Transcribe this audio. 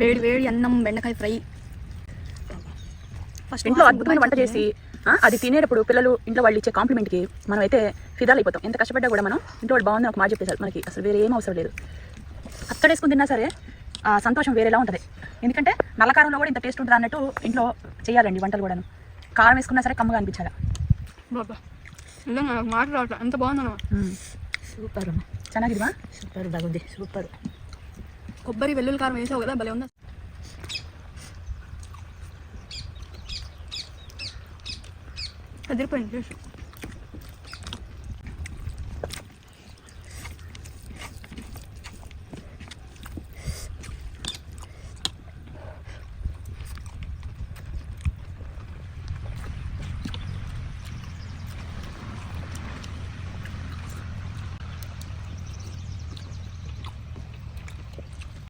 వేడి వేడి అన్నం బెండకాయ ఫ్రై. ఫస్ట్ ఇంట్లో అద్భుతమైన వంట చేసి అది తినేటప్పుడు పిల్లలు ఇంట్లో వాళ్ళు ఇచ్చే కాంప్లిమెంట్కి మనం అయితే ఫిదాలు అయిపోతాం. ఎంత కష్టపడ్డా కూడా మనం ఇంట్లో వాళ్ళు బాగుందని ఒక మాట చెప్పేసారు, మనకి అసలు వేరే ఏం అవసరం లేదు. అత్తడేసుకుని తిన్నా సరే ఆ సంతోషం వేరేలా ఉంటుంది. ఎందుకంటే నల్లకారంలో కూడా ఇంత టేస్ట్ ఉంటుంది అన్నట్టు ఇంట్లో చేయాలండి వంటలు కూడాను. కారం వేసుకున్నా సరే కమ్మగా అనిపించాలి. బాబా మాట రావట్లే, ఎంత బాగుందన్న. సూపర్ అమ్మా, ಚೆನ್ನಾಗಿದ್ವಾ? సూపర్ బాగుంది, సూపర్. కొబ్బరి వెల్లుల్లి కారం వేసావు కదా, భలే ఉందా. అదిరిపోయింది.